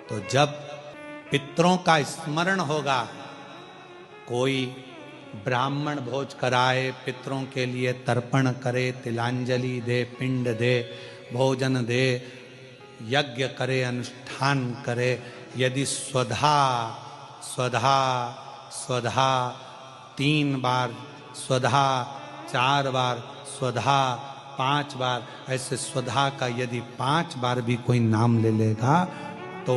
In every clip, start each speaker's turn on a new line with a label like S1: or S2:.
S1: तो जब पितरों का स्मरण होगा, कोई ब्राह्मण भोज कराए, पितरों के लिए तर्पण करे, तिलांजलि दे, पिंड दे, भोजन दे, यज्ञ करे, अनुष्ठान करे, यदि स्वधा स्वधा स्वधा 3 बार, स्वधा 4 बार, स्वधा 5 बार, ऐसे स्वधा का यदि 5 बार भी कोई नाम ले लेगा तो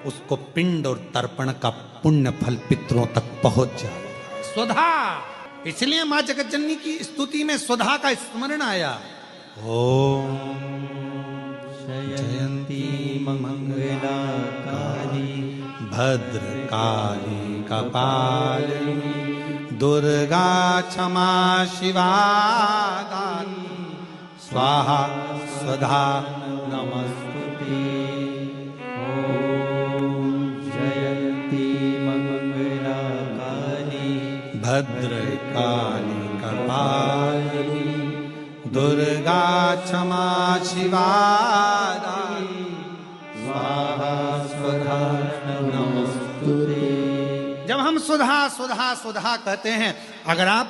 S1: उसको पिंड और तर्पण का पुण्य फल पितरों तक पहुंच जाए। स्वधा, इसलिए मां जगतजननी की स्तुति में स्वधा का स्मरण आया। ओम
S2: जयंती मंगलाकाली
S1: भद्रकाली कपालिनी दुर्गा क्षमा शिवा दानी स्वाहा स्वधा
S2: नमस्तुते। ओम जयंती मंगलाकाली
S1: भद्रकाली कपालिनी दुर्गा क्षमा शिवा दानी स्वाहा स्वधा नमस्तुते। जब हम सुधा सुधा सुधा कहते हैं, अगर आप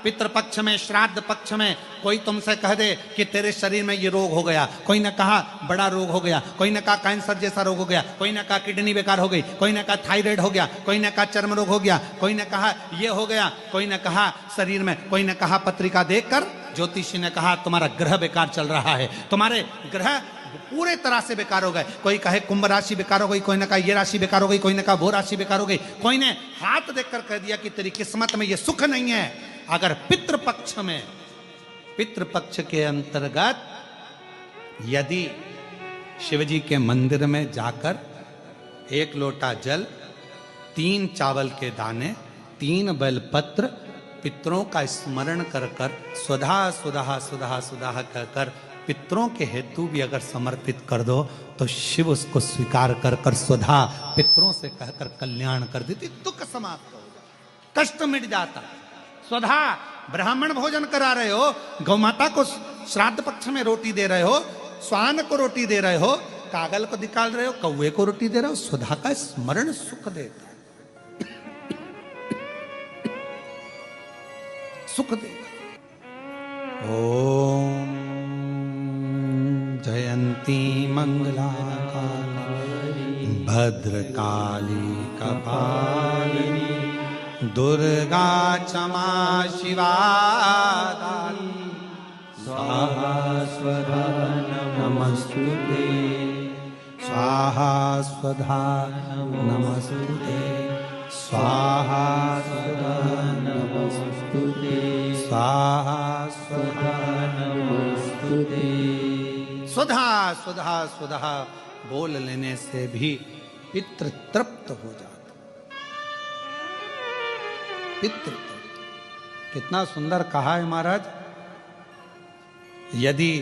S1: पितृपक्ष में, श्राद्ध पक्ष में कोई तुमसे कह दे कि तेरे शरीर में ये रोग हो गया, कोई ने कहा बड़ा रोग हो गया, कोई ने कहा कैंसर जैसा रोग हो गया, कोई ने कहा किडनी बेकार हो गई, कोई ने कहा थायराइड हो गया, कोई ने कहा चर्म रोग हो गया, कोई ने कहा ये हो गया, कोई ने कहा शरीर में, कोई ने कहा पत्रिका देखकर ज्योतिषी ने कहा तुम्हारा ग्रह बेकार चल रहा है, तुम्हारे ग्रह पूरे तरह से बेकार हो गए। कोई कहे कुंभ राशि बेकार हो गई, कोई ने कहा ये राशि बेकार हो गई, कोई ने कहा वो राशि बेकार हो गई, कोई ने हाथ देखकर कह दिया कि तेरी किस्मत में ये सुख नहीं है। अगर पितृपक्ष में, पितृपक्ष के अंतर्गत यदि शिवजी के मंदिर में जाकर 1 लोटा जल, 3 चावल के दाने, 3 बेलपत्र पितरों का स्मरण कर कर स्वधा सुधा सुधा सुधा कहकर पितरों के हेतु भी अगर समर्पित कर दो तो शिव उसको स्वीकार कर कर स्वधा पितरों से कहकर कल्याण कर देती, दुख समाप्त हो जाता, कष्ट मिट जाता। स्वधा ब्राह्मण भोजन करा रहे हो, गौमाता को श्राद्ध पक्ष में रोटी दे रहे हो, स्वान को रोटी दे रहे हो, कागल को निकाल रहे हो, कौवे को रोटी दे रहे हो, स्वधा का स्मरण सुख देता, सुख देता। ओम जयंती मंगलाकाली भद्रकाली कपालिनी दुर्गा क्षमा शिवा दानी
S2: स्वाहा स्वधा नमस्तुते।
S1: स्वाहा स्वधा नमस्तुते। स्वाहा स्वधा
S2: नमस्तुते।
S1: स्वाहा स्वधा
S2: नमस्तुते।
S1: स्वधा स्वधा स्वधा बोल लेने से भी पितृ तृप्त हो जाता। पितृ कितना सुंदर कहा है महाराज। यदि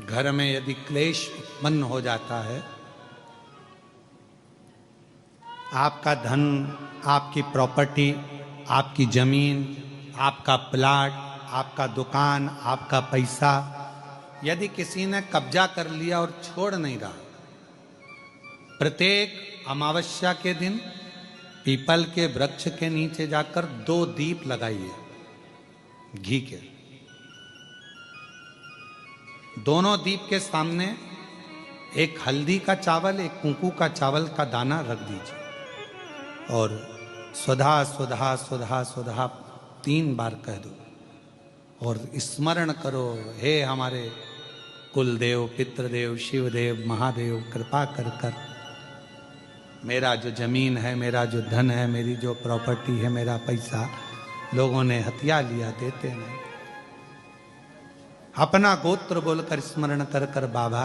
S1: घर में यदि क्लेश उत्पन्न हो जाता है, आपका धन, आपकी प्रॉपर्टी, आपकी जमीन, आपका प्लाट, आपका दुकान, आपका पैसा यदि किसी ने कब्जा कर लिया और छोड़ नहीं रहा, प्रत्येक अमावस्या के दिन पीपल के वृक्ष के नीचे जाकर 2 दीप लगाइए घी के। दोनों दीप के सामने एक हल्दी का चावल, एक कुंकू का चावल का दाना रख दीजिए और स्वधा स्वधा स्वधा स्वधा 3 बार कह दो और स्मरण करो, हे हमारे कुलदेव, पितृदेव, शिवदेव, महादेव, कृपा कर कर मेरा जो जमीन है, मेरा जो धन है, मेरी जो प्रॉपर्टी है, मेरा पैसा लोगों ने हथिया लिया, देते नहीं। अपना गोत्र बोलकर स्मरण कर कर बाबा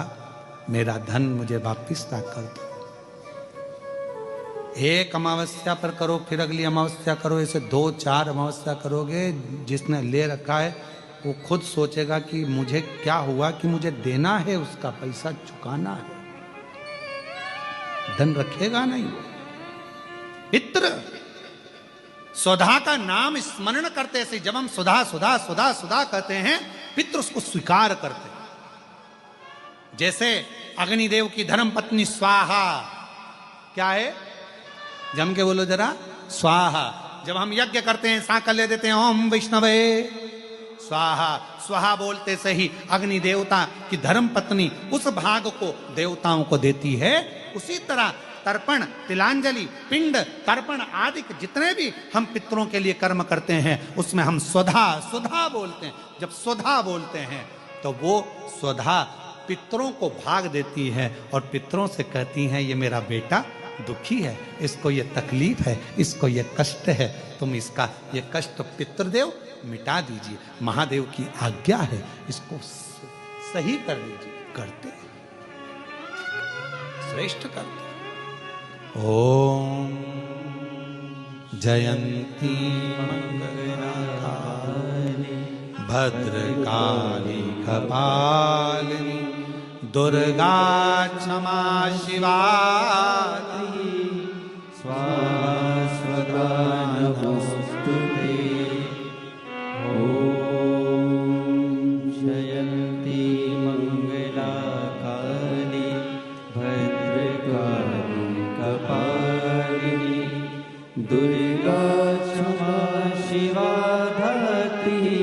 S1: मेरा धन मुझे वापिस ना कर दो। एक अमावस्या पर करो, फिर अगली अमावस्या करो, ऐसे 2-4 अमावस्या करोगे, जिसने ले रखा है वो खुद सोचेगा कि मुझे क्या हुआ कि मुझे देना है, उसका पैसा चुकाना है, धन रखेगा नहीं। पितृ स्वधा का नाम स्मरण करते से जब हम सुधा सुधा सुधा सुधा कहते हैं, पितृ उसको स्वीकार करते हैं। जैसे अग्निदेव की धर्म पत्नी स्वाहा क्या है, जम के बोलो जरा, स्वाहा। जब हम यज्ञ करते हैं सांकल्य देते हैं ओम वैष्णवे स्वाहा, स्वाहा बोलते से ही अग्नि देवता की धर्म पत्नी उस भाग को देवताओं को देती है। उसी तरह तर्पण, तिलांजलि, पिंड, तर्पण आदि जितने भी हम पितरों के लिए कर्म करते हैं उसमें हम स्वधा स्वधा बोलते हैं। जब स्वधा बोलते हैं तो वो स्वधा पितरों को भाग देती है और पितरों से कहती हैं ये मेरा बेटा दुखी है, इसको ये तकलीफ है, इसको ये कष्ट है, तुम इसका ये कष्ट पितृदेव मिटा दीजिए, महादेव की आज्ञा है, इसको सही कर दीजिए। करते श्रेष्ठ करते। ओम जयंती मंगलकारिणी भद्रकाली कपालिनी दुर्गा क्षमा शिवा
S2: स्वाहा स्वधा नमोस्तुते। ओम जयंती मंगला काली भद्रकाली कपालिनी दुर्गा क्षमा शिवा धात्री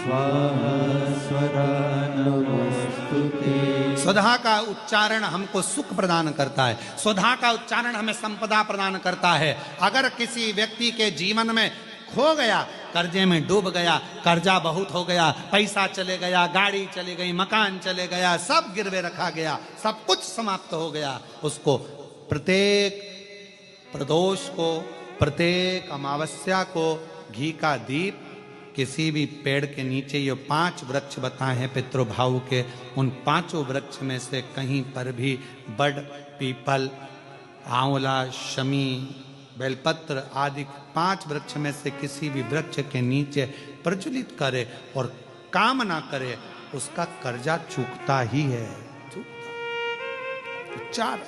S2: स्वाहा स्वधा नमोस्तुते।
S1: स्वधा का उच्चारण हमको सुख प्रदान करता है, स्वधा का उच्चारण हमें संपदा प्रदान करता है। अगर किसी व्यक्ति के जीवन में खो गया, कर्जे में डूब गया, कर्जा बहुत हो गया, पैसा चले गया, गाड़ी चली गई, मकान चले गया, सब गिरवे रखा गया, सब कुछ समाप्त हो गया, उसको प्रत्येक प्रदोष को, प्रत्येक अमावस्या को घी का दीप किसी भी पेड़ के नीचे, ये 5 वृक्ष बताए हैं पितृभाव के, उन 5 वृक्ष में से कहीं पर भी बड़, पीपल, आंवला, शमी, बेलपत्र आदि 5 वृक्ष में से किसी भी वृक्ष के नीचे प्रज्वलित करे और काम ना करे, उसका कर्जा चूकता ही है, चूकता। 4